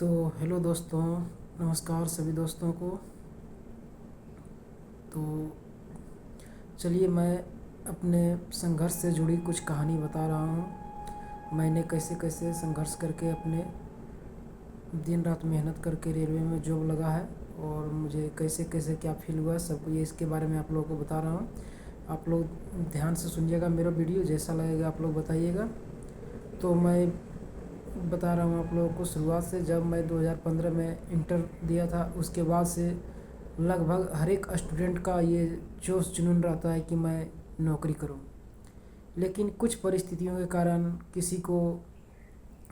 तो हेलो दोस्तों, नमस्कार सभी दोस्तों को। तो चलिए मैं अपने संघर्ष से जुड़ी कुछ कहानी बता रहा हूँ। मैंने कैसे कैसे संघर्ष करके अपने दिन रात मेहनत करके रेलवे में जॉब लगा है, और मुझे कैसे कैसे क्या फील हुआ है सब ये इसके बारे में आप लोगों को बता रहा हूँ। आप लोग ध्यान से सुनिएगा मेरा वीडियो, जैसा लगेगा आप लोग बताइएगा। तो मैं बता रहा हूँ आप लोगों को शुरुआत से। जब मैं 2015 में इंटर दिया था, उसके बाद से लगभग हर एक स्टूडेंट का ये जोश जुनून रहता है कि मैं नौकरी करूँ। लेकिन कुछ परिस्थितियों के कारण किसी को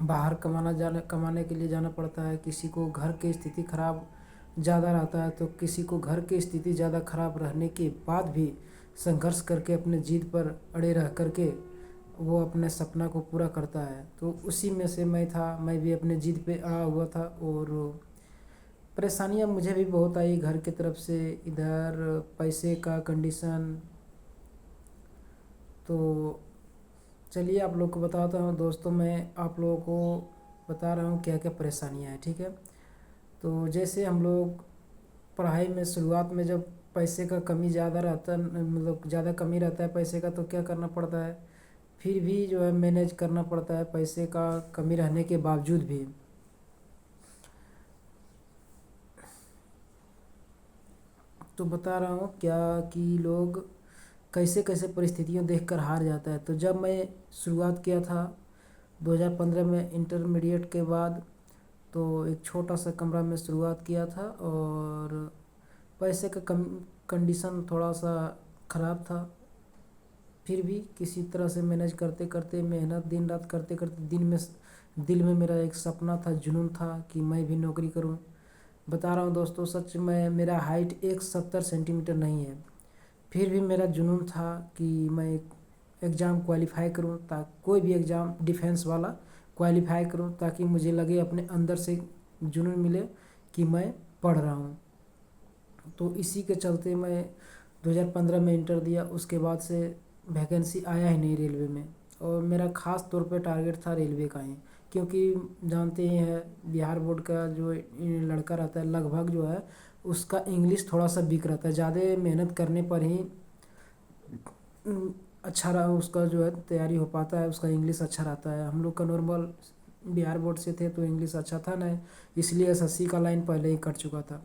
बाहर कमाने के लिए जाना पड़ता है, किसी को घर की स्थिति ख़राब ज़्यादा रहता है, तो किसी को घर की स्थिति ज़्यादा ख़राब रहने के बाद भी संघर्ष करके अपने जिद पर अड़े रह करके वो अपने सपना को पूरा करता है। तो उसी में से मैं था। मैं भी अपने जिद पे अड़ा हुआ था, और परेशानियाँ मुझे भी बहुत आई घर की तरफ से, इधर पैसे का कंडीशन। तो चलिए आप लोग को बताता हूँ दोस्तों, मैं आप लोगों को बता रहा हूँ क्या क्या परेशानियाँ हैं, ठीक है। तो जैसे हम लोग पढ़ाई में शुरुआत में जब पैसे का कमी ज़्यादा रहता है, मतलब ज़्यादा कमी रहता है पैसे का, तो क्या करना पड़ता है, फिर भी जो है मैनेज करना पड़ता है पैसे का कमी रहने के बावजूद भी। तो बता रहा हूँ क्या कि लोग कैसे कैसे परिस्थितियाँ देखकर हार जाता है। तो जब मैं शुरुआत किया था 2015 में इंटरमीडिएट के बाद, तो एक छोटा सा कमरा में शुरुआत किया था, और पैसे का कंडीशन थोड़ा सा ख़राब था। फिर भी किसी तरह से मैनेज करते करते, मेहनत दिन रात करते करते, दिल में मेरा एक सपना था, जुनून था कि मैं भी नौकरी करूं। बता रहा हूं दोस्तों, सच में मेरा हाइट 170 सेंटीमीटर नहीं है, फिर भी मेरा जुनून था कि मैं एग्ज़ाम क्वालिफाई करूं, ताकि कोई भी एग्ज़ाम डिफेंस वाला क्वालिफाई करूं, ताकि मुझे लगे अपने अंदर से जुनून मिले कि मैं पढ़ रहा हूं। तो इसी के चलते मैं 2015 में इंटर दिया। उसके बाद से वैकेंसी आया ही नहीं रेलवे में, और मेरा ख़ास तौर पे टारगेट था रेलवे का ही, क्योंकि जानते ही हैं बिहार बोर्ड का जो लड़का रहता है लगभग जो है उसका इंग्लिश थोड़ा सा वीक रहता है। ज़्यादा मेहनत करने पर ही अच्छा रहा उसका जो है तैयारी हो पाता है, उसका इंग्लिश अच्छा रहता है। हम लोग का नॉर्मल बिहार बोर्ड से थे तो इंग्लिश अच्छा था नहीं, इसलिए एसएससी का लाइन पहले ही कट चुका था।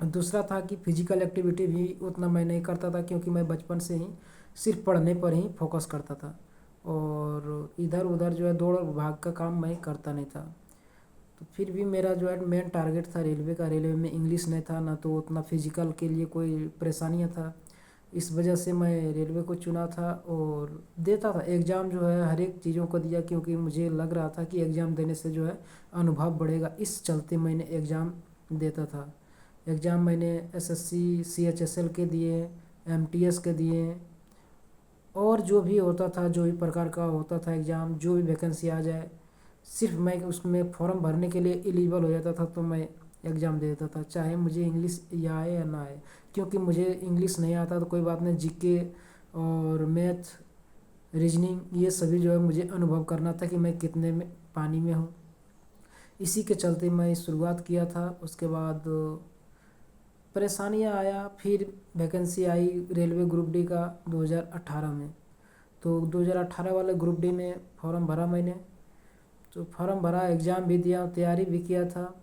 दूसरा था कि फिजिकल एक्टिविटी भी उतना मैं नहीं करता था, क्योंकि मैं बचपन से ही सिर्फ पढ़ने पर ही फोकस करता था, और इधर उधर जो है दौड़ भाग का काम मैं करता नहीं था। तो फिर भी मेरा जो है मेन टारगेट था रेलवे का। रेलवे में इंग्लिश नहीं था ना, तो उतना फिजिकल के लिए कोई परेशानियाँ था। इस वजह से मैं रेलवे को चुना था, और देता था एग्ज़ाम जो है हर एक चीज़ों को दिया, क्योंकि मुझे लग रहा था कि एग्ज़ाम देने से जो है अनुभव बढ़ेगा। इस चलते मैंने एग्ज़ाम देता था। एग्ज़ाम मैंने एसएससी सीएचएसएल के दिए, एमटीएस के दिए, और जो भी होता था, जो भी प्रकार का होता था एग्ज़ाम, जो भी वैकेंसी आ जाए, सिर्फ मैं उसमें फॉर्म भरने के लिए एलिजिबल हो जाता था तो मैं एग्ज़ाम दे देता था, चाहे मुझे इंग्लिश या आए या ना आए। क्योंकि मुझे इंग्लिश नहीं आता तो कोई बात नहीं, जीके और मैथ, रीजनिंग, ये सभी जो है मुझे अनुभव करना था कि मैं कितने में पानी में हूँ। इसी के चलते मैं शुरुआत किया था। उसके बाद परेशानियाँ आया, फिर वैकेंसी आई रेलवे ग्रुप डी का 2018 में। तो 2018 वाले ग्रुप डी में फॉर्म भरा मैंने। तो फॉर्म भरा, एग्ज़ाम भी दिया, तैयारी भी किया था।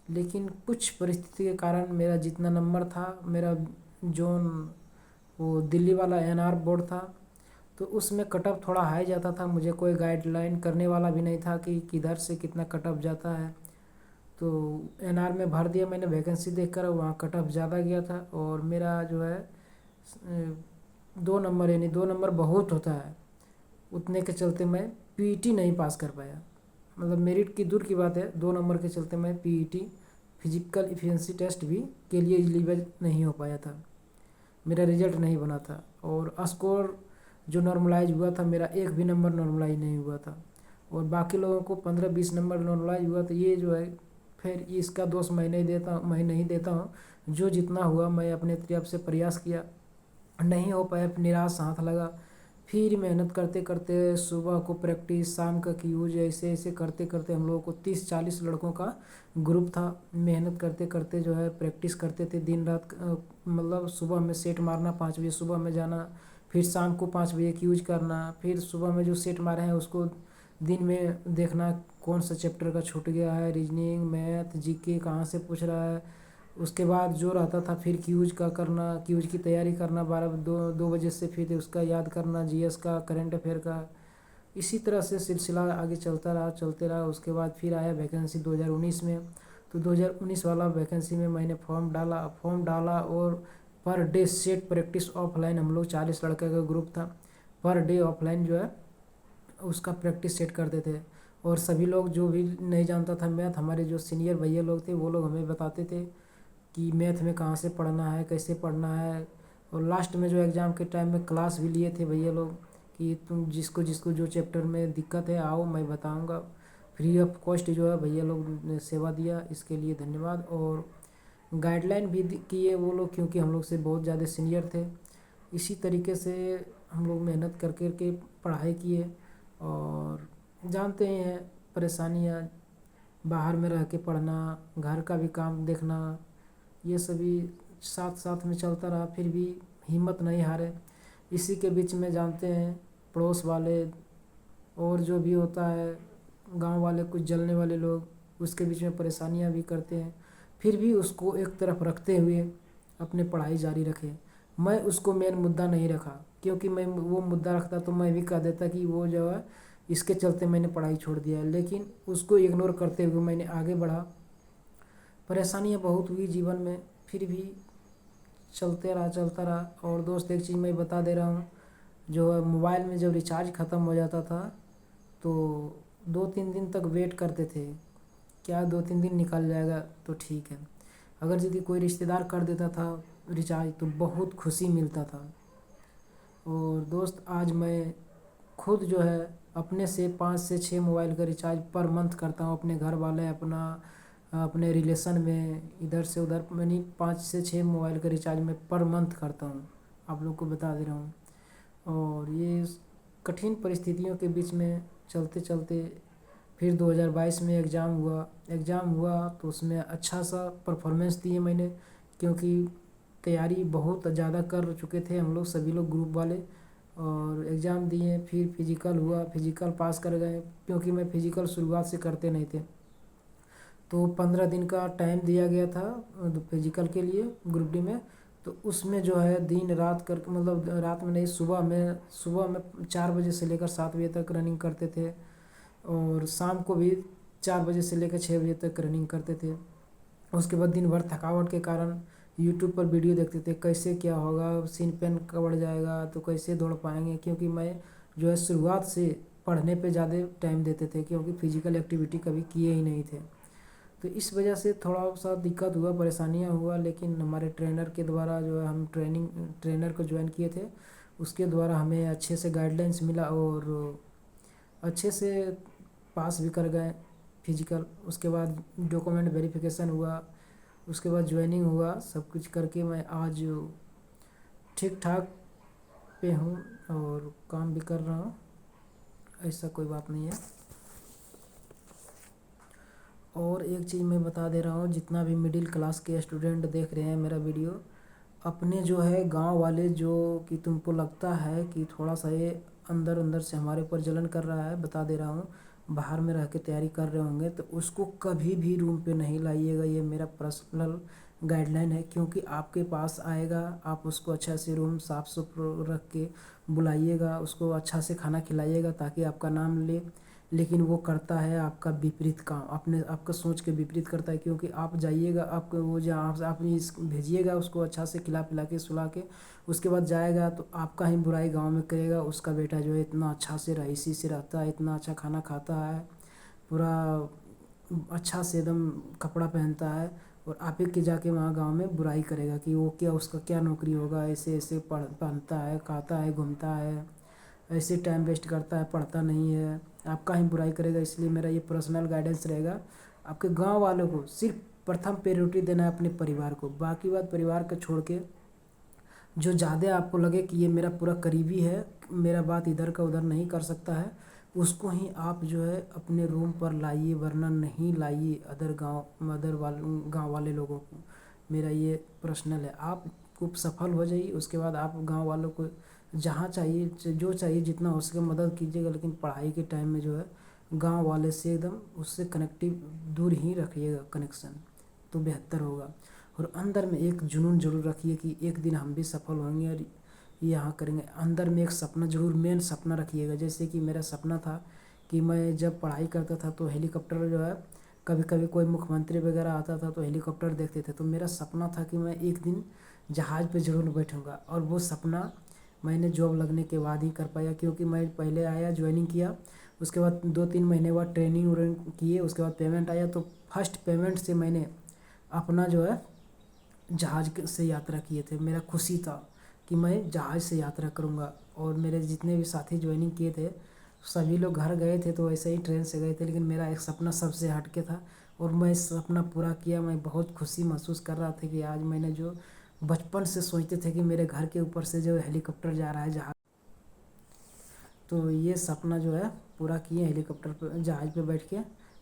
लेकिन कुछ परिस्थिति के कारण मेरा जितना नंबर था, मेरा जोन वो दिल्ली वाला एनआर बोर्ड था, तो उसमें कट ऑफ थोड़ा हाई जाता था। मुझे कोई गाइडलाइन करने वाला भी नहीं था कि किधर से कितना कट ऑफ जाता है। तो एनआर में भर दिया मैंने वैकेंसी देखकर, वहाँ कट ऑफ ज़्यादा गया था, और मेरा जो है 2 नंबर, यानी 2 नंबर बहुत होता है, उतने के चलते मैं पीईटी नहीं पास कर पाया। मतलब मेरिट की दूर की बात है, 2 नंबर के चलते मैं पीईटी फिजिकल इफिशिएंसी टेस्ट भी के लिए एलिजिबल नहीं हो पाया था, मेरा रिजल्ट नहीं बना था। और स्कोर जो नॉर्मलाइज हुआ था, मेरा एक भी नंबर नॉर्मलाइज नहीं हुआ था, और बाकी लोगों को 15-20 नंबर नॉर्मलाइज हुआ। तो ये जो है फिर इसका दोष मैं नहीं देता हूँ। जो जितना हुआ मैं अपने तरफ से प्रयास किया, नहीं हो पाया, निराश हाथ लगा। फिर मेहनत करते करते सुबह को प्रैक्टिस, शाम का क्यूज, ऐसे ऐसे करते करते हम लोगों को 30-40 लड़कों का ग्रुप था। मेहनत करते करते जो है प्रैक्टिस करते थे दिन रात, मतलब सुबह में सेट मारना, 5 बजे सुबह में जाना, फिर शाम को 5 बजे क्यूज करना, फिर सुबह में जो सेट मारे हैं उसको दिन में देखना कौन सा चैप्टर का छूट गया है, रीजनिंग, मैथ, जीके कहाँ से पूछ रहा है। उसके बाद जो रहता था फिर क्यूज का करना, क्यूज की तैयारी करना, 2 बजे से फिर उसका याद करना, जीएस का, करंट अफेयर का। इसी तरह से सिलसिला आगे चलता रहा चलते रहा। उसके बाद फिर आया वैकेंसी 2019 में। तो 2019 वाला वैकेंसी में मैंने फॉर्म डाला और per day set practice offline, हम लोग 40 लड़के का ग्रुप था। पर डे ऑफलाइन जो है उसका प्रैक्टिस सेट करते थे। और सभी लोग, जो भी नहीं जानता था मैथ, हमारे जो सीनियर भैया लोग थे वो लोग हमें बताते थे कि मैथ में कहाँ से पढ़ना है, कैसे पढ़ना है। और लास्ट में जो एग्ज़ाम के टाइम में क्लास भी लिए थे भैया लोग कि तुम जिसको जिसको जो चैप्टर में दिक्कत है आओ, मैं बताऊंगा। फ्री ऑफ कॉस्ट जो है भैया लोग ने सेवा दिया, इसके लिए धन्यवाद। और गाइडलाइन भी किए वो लोग, क्योंकि हम लोग से बहुत ज़्यादा सीनियर थे। इसी तरीके से हम लोग मेहनत कर कर के पढ़ाई किए। और जानते ही हैं परेशानियाँ, बाहर में रह के पढ़ना, घर का भी काम देखना, ये सभी साथ साथ में चलता रहा। फिर भी हिम्मत नहीं हारे। इसी के बीच में जानते हैं पड़ोस वाले और जो भी होता है गांव वाले, कुछ जलने वाले लोग, उसके बीच में परेशानियां भी करते हैं। फिर भी उसको एक तरफ रखते हुए अपने पढ़ाई जारी रखे। मैं उसको मेन मुद्दा नहीं रखा, क्योंकि मैं वो मुद्दा रखता तो मैं भी कह देता कि वो जो है इसके चलते मैंने पढ़ाई छोड़ दिया है। लेकिन उसको इग्नोर करते हुए मैंने आगे बढ़ा। परेशानियाँ बहुत हुई जीवन में, फिर भी चलता रहा। और दोस्त एक चीज़ मैं बता दे रहा हूँ, जो है मोबाइल में जब रिचार्ज ख़त्म हो जाता था तो 2-3 दिन तक वेट करते थे, क्या 2-3 दिन निकल जाएगा तो ठीक है। अगर यदि कोई रिश्तेदार कर देता था रिचार्ज तो बहुत खुशी मिलता था। और दोस्त आज मैं खुद जो है अपने से 5 से 6 मोबाइल का रिचार्ज पर मंथ करता हूँ। अपने घर वाले, अपने रिलेशन में, इधर से उधर, मैंने 5 से 6 मोबाइल का रिचार्ज मैं पर मंथ करता हूँ, आप लोग को बता दे रहा हूँ। और ये कठिन परिस्थितियों के बीच में चलते चलते फिर 2022 में एग्ज़ाम हुआ तो उसमें अच्छा सा परफॉर्मेंस दिए मैंने, क्योंकि तैयारी बहुत ज़्यादा कर चुके थे हम लोग, सभी लोग ग्रुप वाले। और एग्ज़ाम दिए, फिर फिजिकल हुआ, फिजिकल पास कर गए, क्योंकि मैं फिजिकल शुरुआत से करते नहीं थे। तो 15 दिन का टाइम दिया गया था फिजिकल के लिए ग्रुप डी में। तो उसमें जो है दिन रात कर, मतलब रात में नहीं, सुबह में 4 बजे से लेकर 7 बजे तक रनिंग करते थे। और शाम को भी 4 बजे से लेकर 6 बजे तक रनिंग करते थे। उसके बाद दिन भर थकावट के कारण यूट्यूब पर वीडियो देखते थे, कैसे क्या होगा, सीन पेन कब बढ़ जाएगा तो कैसे दौड़ पाएंगे। क्योंकि मैं जो है शुरुआत से पढ़ने पे ज़्यादा टाइम देते थे, क्योंकि फिजिकल एक्टिविटी कभी किए ही नहीं थे। तो इस वजह से थोड़ा सा दिक्कत हुआ, परेशानियाँ हुआ। लेकिन हमारे ट्रेनर के द्वारा जो है, हम ट्रेनर को ज्वाइन किए थे, उसके द्वारा हमें अच्छे से गाइडलाइंस मिला और अच्छे से पास भी कर गए फिजिकल। उसके बाद डॉक्यूमेंट वेरिफिकेशन हुआ, उसके बाद ज्वाइनिंग हुआ, सब कुछ करके मैं आज ठीक ठाक पे हूँ और काम भी कर रहा हूँ, ऐसा कोई बात नहीं है। और एक चीज़ मैं बता दे रहा हूँ, जितना भी मिडिल क्लास के स्टूडेंट देख रहे हैं मेरा वीडियो, अपने जो है गांव वाले, जो कि तुमको लगता है कि थोड़ा सा ये अंदर अंदर से हमारे ऊपर जलन कर रहा है, बता दे रहा हूँ, बाहर में रह के तैयारी कर रहे होंगे तो उसको कभी भी रूम पे नहीं लाइएगा। ये मेरा पर्सनल गाइडलाइन है। क्योंकि आपके पास आएगा, आप उसको अच्छा से रूम साफ सुथरा रख के बुलाइएगा, उसको अच्छा से खाना खिलाइएगा ताकि आपका नाम ले। लेकिन वो करता है आपका विपरीत काम, आपका सोच के विपरीत करता है। क्योंकि आप जाइएगा, आपको वो जहाँ आप इस भेजिएगा उसको अच्छा से खिला पिला के सुला के, उसके बाद जाएगा तो आपका ही बुराई गांव में करेगा। उसका बेटा जो है इतना अच्छा से रईसी से रहता है, इतना अच्छा खाना खाता है, पूरा अच्छा से एकदम कपड़ा पहनता है, और आप ही के जाके वहाँ गांव में बुराई करेगा कि वो क्या, उसका क्या नौकरी होगा, ऐसे ऐसे पहनता है, खाता है, घूमता है, ऐसे टाइम वेस्ट करता है, पढ़ता नहीं है, आपका ही बुराई करेगा। इसलिए मेरा ये पर्सनल गाइडेंस रहेगा, आपके गांव वालों को सिर्फ प्रथम प्रायोरिटी देना है अपने परिवार को। बाकी बात परिवार को छोड़ के जो ज़्यादा आपको लगे कि ये मेरा पूरा करीबी है, मेरा बात इधर का उधर नहीं कर सकता है, उसको ही आप जो है अपने रूम पर लाइए, वरना नहीं लाइए गाँव वाले लोगों को। मेरा ये पर्सनल है। आप खूब सफल हो जाइए, उसके बाद आप गाँव वालों को जहाँ चाहिए जो चाहिए जितना हो सके मदद कीजिएगा, लेकिन पढ़ाई के टाइम में जो है गाँव वाले से एकदम उससे कनेक्टिव दूर ही रखिएगा कनेक्शन, तो बेहतर होगा। और अंदर में एक जुनून ज़रूर रखिए कि एक दिन हम भी सफल होंगे और यहाँ करेंगे। अंदर में एक सपना ज़रूर, मेन सपना रखिएगा। जैसे कि मेरा सपना था कि मैं जब पढ़ाई करता था तो हेलीकॉप्टर जो है, कभी कभी कोई मुख्यमंत्री वगैरह आता था तो हेलीकॉप्टर देखते थे, तो मेरा सपना था कि मैं एक दिन जहाज़ पे ज़रूर बैठूँगा। और वो सपना मैंने जॉब लगने के बाद ही कर पाया, क्योंकि मैं पहले आया ज्वाइनिंग किया, उसके बाद 2-3 महीने बाद ट्रेनिंग व्रेनिंग किए, उसके बाद पेमेंट आया, तो फर्स्ट पेमेंट से मैंने अपना जो है से यात्रा किए थे। मेरा खुशी था कि मैं जहाज़ से यात्रा करूँगा। और मेरे जितने भी साथी ज्वाइनिंग किए थे सभी लोग घर गए थे तो ऐसे ही ट्रेन से गए थे, लेकिन मेरा एक सपना सबसे हट के था और मैं सपना पूरा किया। मैं बहुत खुशी महसूस कर रहा था कि आज मैंने जो बचपन से सोचते थे कि मेरे घर के ऊपर से जो हेलीकॉप्टर जा रहा है जहाज, तो ये सपना जो है पूरा किए हेलीकॉप्टर पे जहाज़ पे बैठ के।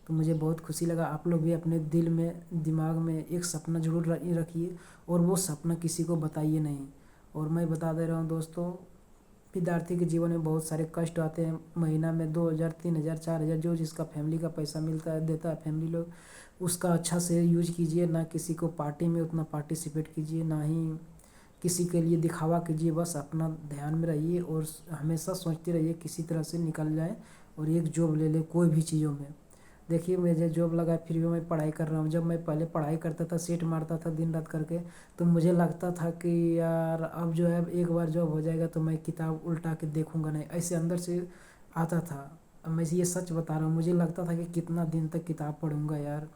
तो मुझे बहुत खुशी लगा। आप लोग भी अपने दिल में दिमाग में एक सपना ज़रूर रखिए और वो सपना किसी को बताइए नहीं। और मैं बता दे रहा हूँ दोस्तों, विद्यार्थी के जीवन में बहुत सारे कष्ट आते हैं। महीना में 2,000 3,000 4,000 जो जिसका फैमिली का पैसा मिलता है देता है फैमिली लोग, उसका अच्छा से यूज कीजिए। ना किसी को पार्टी में उतना पार्टिसिपेट कीजिए, ना ही किसी के लिए दिखावा कीजिए। बस अपना ध्यान में रहिए और हमेशा सोचते रहिए किसी तरह से निकल जाए और एक जॉब ले ले कोई भी चीज़ों में। देखिए मुझे जॉब लगा फिर भी मैं पढ़ाई कर रहा हूँ। जब मैं पहले पढ़ाई करता था सेट मारता था दिन रात करके, तो मुझे लगता था कि यार अब जो है एक बार जॉब हो जाएगा तो मैं किताब उल्टा के देखूंगा नहीं, ऐसे अंदर से आता था। अब मैं ये सच बता रहा हूँ, मुझे लगता था कि कितना दिन तक किताब पढ़ूंगा यार,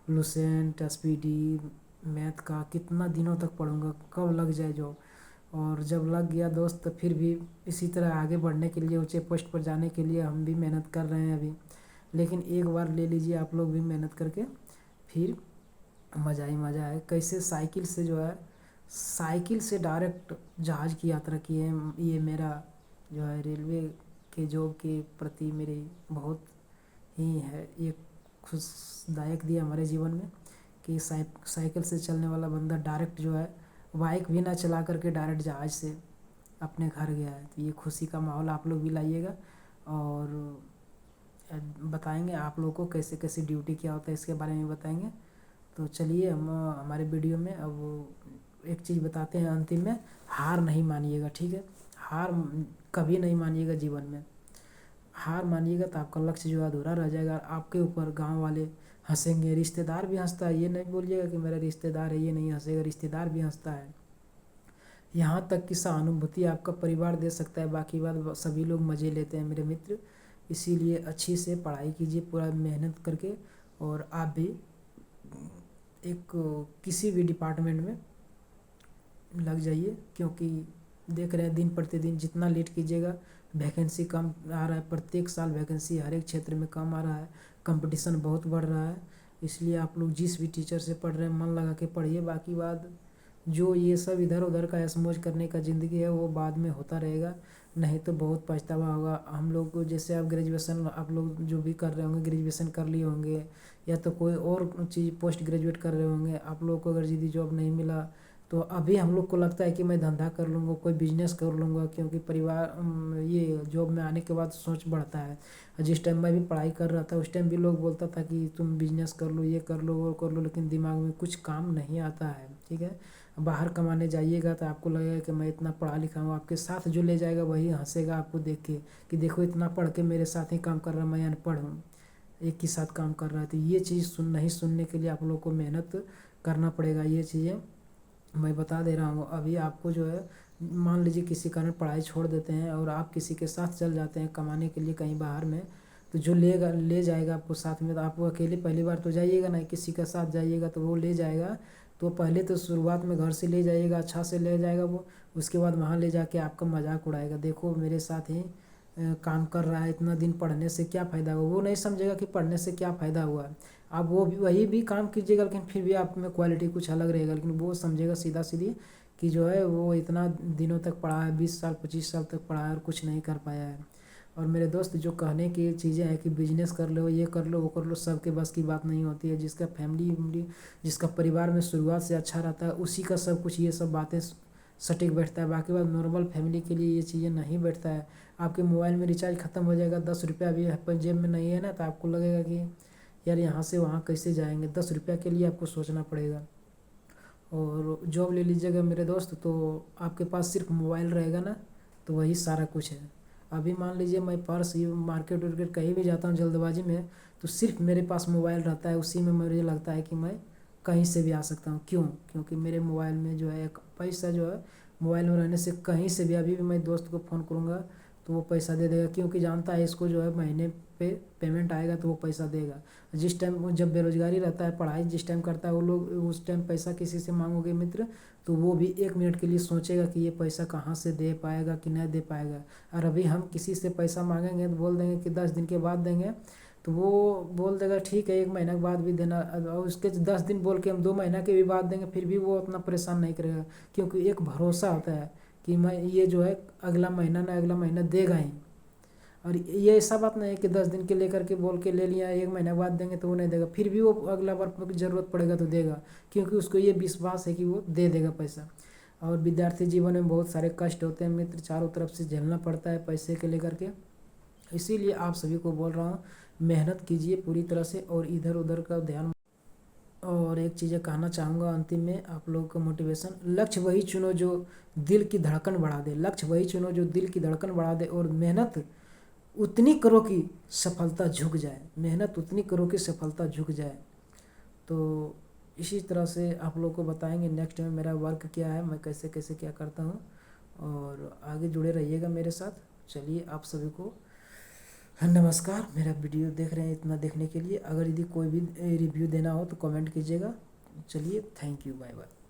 लुसेंट एसपीडी मैथ का कितना दिनों तक पढ़ूंगा, कब लग जाए जॉब। और जब लग गया दोस्त तो फिर भी इसी तरह आगे बढ़ने के लिए ऊंचे पोस्ट पर जाने के लिए हम भी मेहनत कर रहे हैं अभी। लेकिन एक बार ले लीजिए आप लोग भी मेहनत करके, फिर मज़ा ही मज़ा है। कैसे साइकिल से जो है, साइकिल से डायरेक्ट जहाज़ की यात्रा की है। ये मेरा जो है रेलवे के जॉब के प्रति मेरी बहुत ही है ये खुशदायक दिया हमारे जीवन में कि साइकिल से चलने वाला बंदा डायरेक्ट जो है बाइक भी ना चला करके डायरेक्ट जहाज़ से अपने घर गया है। तो ये खुशी का माहौल आप लोग भी लाइएगा और बताएंगे आप लोगों को कैसे कैसे ड्यूटी क्या होता है इसके बारे में बताएंगे। तो चलिए हम हमारे वीडियो में अब एक चीज़ बताते हैं अंतिम में, हार नहीं मानिएगा, ठीक है। हार कभी नहीं मानिएगा जीवन में। हार मानिएगा तो आपका लक्ष्य जो है अधूरा रह जाएगा। आपके ऊपर गांव वाले हंसेंगे, रिश्तेदार भी हंसता है, ये नहीं बोलिएगा कि मेरा रिश्तेदार है ये नहीं हंसेगा, रिश्तेदार भी हंसता है। यहाँ तक कि सहानुभूति आपका परिवार दे सकता है, बाकी बात सभी लोग मज़े लेते हैं मेरे मित्र। इसीलिए अच्छी से पढ़ाई कीजिए पूरा मेहनत करके, और आप भी एक किसी भी डिपार्टमेंट में लग जाइए, क्योंकि देख रहे हैं दिन प्रतिदिन जितना लेट कीजिएगा वैकेंसी कम आ रहा है। प्रत्येक साल वैकेंसी हर एक क्षेत्र में कम आ रहा है, कंपटीशन बहुत बढ़ रहा है। इसलिए आप लोग जिस भी टीचर से पढ़ रहे हैं मन लगा के पढ़िए। बाकी बात जो ये सब इधर उधर का ऐशमौज करने का ज़िंदगी है वो बाद में होता रहेगा, नहीं तो बहुत पछतावा होगा। हम लोग को जैसे आप ग्रेजुएशन आप लोग जो भी कर रहे होंगे, ग्रेजुएशन कर लिए होंगे या तो कोई और चीज़ पोस्ट ग्रेजुएट कर रहे होंगे, आप लोगों को अगर यदि जॉब नहीं मिला तो अभी हम लोग को लगता है कि मैं धंधा कर लूँगा, कोई बिजनेस कर लूँगा, क्योंकि परिवार ये जॉब में आने के बाद सोच बढ़ता है। जिस टाइम मैं भी पढ़ाई कर रहा था उस टाइम भी लोग बोलता था कि तुम बिजनेस कर लो, ये कर लो वो कर लो, लेकिन दिमाग में कुछ काम नहीं आता है, ठीक है। बाहर कमाने जाइएगा तो आपको लगेगा कि मैं इतना पढ़ा लिखा हूँ, आपके साथ जो ले जाएगा वही हंसेगा आपको देख के कि देखो इतना पढ़ के मेरे साथ ही काम कर रहा है, मैं अनपढ़ हूँ एक ही साथ काम कर रहा है। तो ये चीज़ नहीं सुनने के लिए आप लोग को मेहनत करना पड़ेगा। ये चीज़ें मैं बता दे रहा हूँ। अभी आपको जो है मान लीजिए किसी कारण पढ़ाई छोड़ देते हैं और आप किसी के साथ चल जाते हैं कमाने के लिए कहीं बाहर में, तो जो ले जाएगा आपको साथ में, तो आप वो अकेले पहली बार तो जाइएगा नहीं, किसी के साथ जाइएगा तो वो ले जाएगा। तो पहले तो शुरुआत में घर से ले जाइएगा, अच्छा से ले जाएगा वो, उसके बाद वहाँ ले जाके आपका मजाक उड़ाएगा, देखो मेरे साथ ही काम कर रहा है, इतना दिन पढ़ने से क्या फ़ायदा हुआ। वो नहीं समझेगा कि पढ़ने से क्या फ़ायदा हुआ। आप वो भी वही भी काम कीजिएगा लेकिन फिर भी आप में क्वालिटी कुछ अलग रहेगा, लेकिन वो समझेगा सीधा सीधी कि जो है वो इतना दिनों तक पढ़ा है, 20 साल 25 साल तक पढ़ा है और कुछ नहीं कर पाया है। और मेरे दोस्त जो कहने की चीज़ें हैं कि बिजनेस कर लो, ये कर लो, वो कर लो, सबके बस की बात नहीं होती है। जिसका फैमिली जिसका परिवार में शुरुआत से अच्छा रहता है उसी का सब कुछ ये सब बातें सटीक बैठता है। बाकी बात नॉर्मल फैमिली के लिए ये चीज़ें नहीं बैठता है। आपके मोबाइल में रिचार्ज ख़त्म हो जाएगा, 10 रुपया भी आपके जेब में नहीं है ना, तो आपको लगेगा कि यार यहाँ से वहाँ कैसे जाएंगे, 10 रुपया के लिए आपको सोचना पड़ेगा। और जॉब ले लीजिएगा मेरे दोस्त, तो आपके पास सिर्फ मोबाइल रहेगा ना, तो वही सारा कुछ है। अभी मान लीजिए मैं पर्स ये मार्केट वार्केट कहीं भी जाता हूँ जल्दबाजी में, तो सिर्फ मेरे पास मोबाइल रहता है, उसी में मुझे लगता है कि मैं कहीं से भी आ सकता हूँ। क्यों? क्योंकि मेरे मोबाइल में जो है एक पैसा जो है, मोबाइल में रहने से कहीं से भी अभी भी मैं दोस्त को फ़ोन करूँगा तो वो पैसा दे देगा, क्योंकि जानता है इसको जो है महीने पे पेमेंट आएगा तो वो पैसा देगा। जिस टाइम वो जब बेरोजगारी रहता है, पढ़ाई जिस टाइम करता है वो लोग, उस टाइम पैसा किसी से मांगोगे मित्र, तो वो भी 1 मिनट के लिए सोचेगा कि ये पैसा कहाँ से दे पाएगा कि नहीं दे पाएगा। और अभी हम किसी से पैसा मांगेंगे तो बोल देंगे कि 10 दिन के बाद देंगे, तो वो बोल देगा ठीक है 1 महीना के बाद भी देना, और उसके 10 दिन बोल के हम 2 महीना के भी बाद देंगे, फिर भी वो उतना परेशान नहीं करेगा। क्योंकि एक भरोसा होता है कि मैं ये जो है अगला महीना ना अगला महीना देगा ही। और ये ऐसा बात नहीं है कि 10 दिन के लेकर के बोल के ले लिया, 1 महीने बाद देंगे तो वो नहीं देगा, फिर भी वो अगला बार ज़रूरत पड़ेगा तो देगा, क्योंकि उसको ये विश्वास है कि वो दे देगा पैसा। और विद्यार्थी जीवन में बहुत सारे कष्ट होते हैं मित्र, चारों तरफ से झेलना पड़ता है पैसे के लेकर के। इसीलिए आप सभी को बोल रहा हूँ, मेहनत कीजिए पूरी तरह से और इधर उधर का ध्यान। और एक चीज़ें कहना चाहूँगा अंतिम में आप लोगों को मोटिवेशन, लक्ष्य वही चुनो जो दिल की धड़कन बढ़ा दे, लक्ष्य वही चुनो जो दिल की धड़कन बढ़ा दे, और मेहनत उतनी करो कि सफलता झुक जाए, मेहनत उतनी करो कि सफलता झुक जाए। तो इसी तरह से आप लोगों को बताएंगे नेक्स्ट में मेरा वर्क क्या है, मैं कैसे कैसे क्या करता हूँ, और आगे जुड़े रहिएगा मेरे साथ। चलिए आप सभी को नमस्कार, मेरा वीडियो देख रहे हैं इतना देखने के लिए। अगर यदि कोई भी रिव्यू देना हो तो कमेंट कीजिएगा। चलिए, थैंक यू, बाय बाय।